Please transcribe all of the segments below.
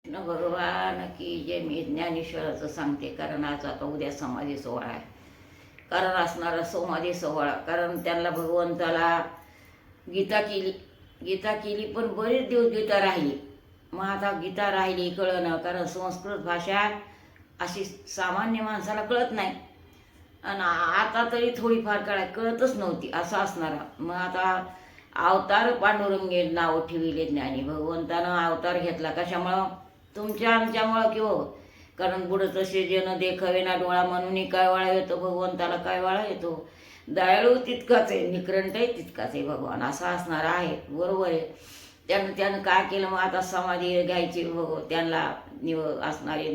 कृष्ण भगवान की जे मी ज्ञानेश्वराचं सांगते, कारण आज आता उद्या समाधी सोहळा आहे. कारण असणारा समाधी सोहळा, कारण त्यांना भगवंताला गीता केली पण बरेच दिवस गीता राहिली. मग आता गीता राहिली कळणं, कारण संस्कृत भाषा अशी सामान्य माणसाला कळत नाही. आणि आता तरी थोडीफार कळतच नव्हती असं असणारा. मग आता अवतार पांडुरंगे नाव ठेविले ज्ञानी. भगवंतानं अवतार घेतला कशामुळं? तुमच्या आमच्यामुळं किंवा कारण बुडत तसे जन देखावे ना डोळा, म्हणून काय वाळा येतो भगवंताला? काय वाळा येतो? दयाळू तितकाच आहे, निकरंटही तितकाच आहे भगवान, असा असणार आहे. बरोबर आहे. त्यानं काय केलं? मग आता समाधी घ्यायची त्यांना असणारे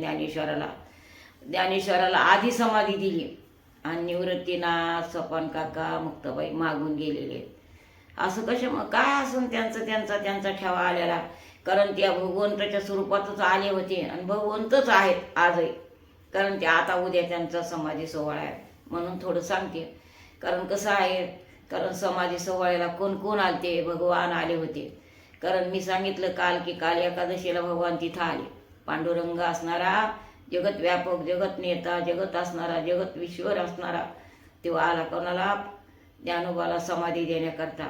ज्ञानेश्वराला आधी समाधी दिली. आणि निवृत्तीनाथ, सपन काका, मुक्ताबाई मागून गेलेले. असं कशा काय असून त्यांचा ठेवा आलेला, कारण त्या भगवंताच्या स्वरूपातच आले होते आणि भगवंतच आहेत आजही. कारण ते आता उद्या त्यांचा समाधी सोहळा आहे म्हणून थोडं सांगते. कारण कसं आहे, कारण समाधी सोहळ्याला कोण कोण आलते? भगवान आले होते. कारण मी सांगितलं काल एकादशीला भगवान तिथं आले. पांडुरंग असणारा, जगत व्यापक, जगत नेता, जगत असणारा, जगत विश्वर असणारा, तेव्हा आला कोणाला? ज्ञानोबाला समाधी देण्याकरता.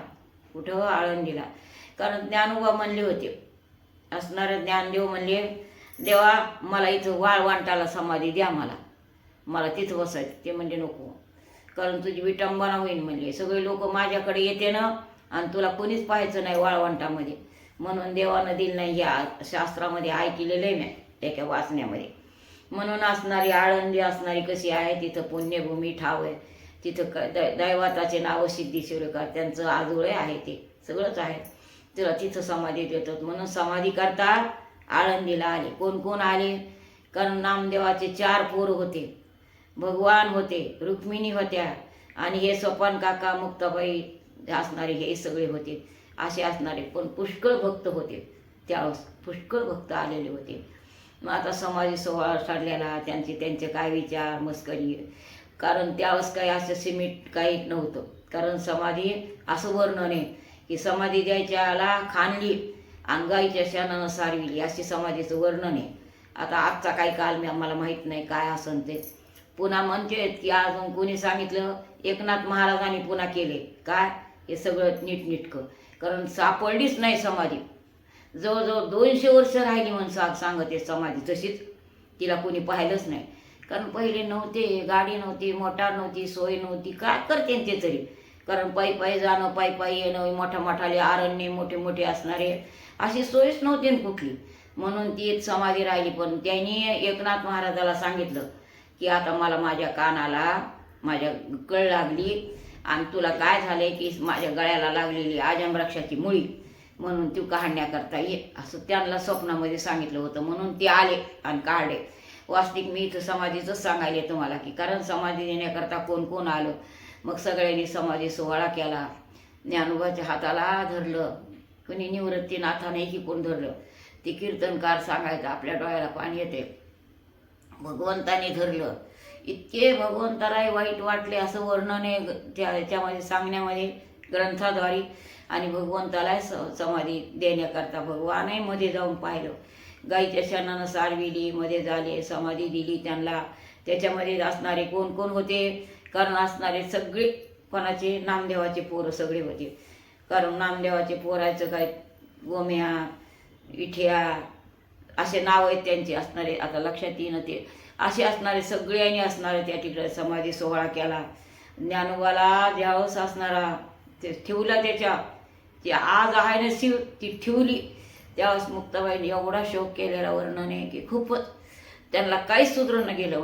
कुठं? आळंदीला. कारण ज्ञानोबा म्हणले होते, असणारे ज्ञानदेव म्हणले, देवा मला इथं वाळवंटाला समाधी द्या, मला तिथं बसायचं. ते म्हणले नको, कारण तुझी विटंबना होईल म्हणले. सगळे लोक माझ्याकडे येते ना, आणि तुला कोणीच पाहायचं नाही वाळवंटामध्ये. म्हणून देवानं दिलं नाही. या शास्त्रामध्ये ऐकलेलं आहे मी एका वाचण्यामध्ये. म्हणून असणारी आळंदी असणारी कशी आहे? तिथं पुण्यभूमी ठाव आहे. तिथं दैवताचे नाव सिद्धेश्वरकार, त्यांचं आजोळे आहे, ते सगळंच आहे. तिला तिथं समाधी देतात. म्हणून समाधी करता आळंदीला आले. कोण कोण आले? कारण नामदेवाचे 4 पोर होते, भगवान होते, रुक्मिणी होत्या, आणि हे सपन काका, मुक्ताबाई असणारे हे सगळे होते. असे असणारे पण पुष्कळ भक्त होते त्यावेळेस, पुष्कळ भक्त आलेले होते. मग आता समाधी सोहळा ठरलेला, त्यांचे काय विचार मस्करी. कारण त्यावेळेस काही असं सिमेंट काही नव्हतं. कारण समाधी असं वर्णन आहे की समाधी द्यायच्याला खाणली आणि गाईच्या शेणानं सारविली, अशी समाधीचं वर्णन आहे. आता आजचा काही काल मी आम्हाला माहीत नाही काय असन ते. पुन्हा म्हणते की अजून कोणी सांगितलं, एकनाथ महाराजांनी पुन्हा केले काय हे सगळं नीटनीटकं. कारण सापडलीच नाही समाधी. जवळजवळ 200 वर्ष राहिली म्हणून सांगते समाधी. तशीच तिला कोणी पाहिलंच नाही. कारण पहिले नव्हते, गाडी नव्हती, मोटार नव्हती, सोय नव्हती. काय करते ते तरी? कारण पायी जाणं, पायी येणं, मोठ्याले अरण्ये मोठे मोठे असणारे, अशी सोयच नव्हती कुठली. म्हणून ती एक समाधी राहिली. पण त्यांनी एकनाथ महाराजाला सांगितलं की आता मला माझ्या कानाला माझ्या कळ लागली, आणि तुला काय झालंय की माझ्या गळ्याला लागलेली आजमवृक्षाची मुळी, म्हणून तू काढण्याकरता ये, असं त्यांना स्वप्नामध्ये सांगितलं होतं. म्हणून ते आले आणि काढले. वास्तविक मी इथं समाधीचंच सांगायले तुम्हाला की कारण समाधी देण्याकरता कोण कोण आलं. मग सगळ्यांनी समाधी सोहळा केला. ज्ञानोबाच्या हाताला धरलं, कोणी निवृत्तीनाथाने की कोण धरलं, ते कीर्तनकार सांगायचं, आपल्या डोळ्याला पाणी येते. भगवंताने धरलं. इतके भगवंतालाही वाईट वाटले असं वर्णन आहे त्याच्यामध्ये सांगण्यामध्ये ग्रंथाद्वारे. आणि भगवंताला समाधी देण्याकरता भगवानही मध्ये जाऊन पाहिलं. गाईच्या शेणानं सारविली, मध्ये झाले, समाधी दिली त्यांना. त्याच्यामध्ये असणारे कोण कोण होते? कारण असणारे सगळे कोणाचे? नामदेवाचे पोरं सगळे होते. कारण नामदेवाचे पोरायचं काय गोम्या, विठ्या असे नाव आहेत त्यांचे असणारे, आता लक्षात येईन ते. असे असणारे सगळ्यांनी असणारे त्या ठिकाणी समाधी सोहळा केला. ज्ञानोबाला ज्यावेळेस असणारा ते ठेवला, त्याच्या ती आज आहे ना शिव, ती ठेवली. त्यावेळेस मुक्ताबाईने एवढा शोक केलेला वर्णन आहे की खूपच त्यांना काहीच सुधरून गेलं.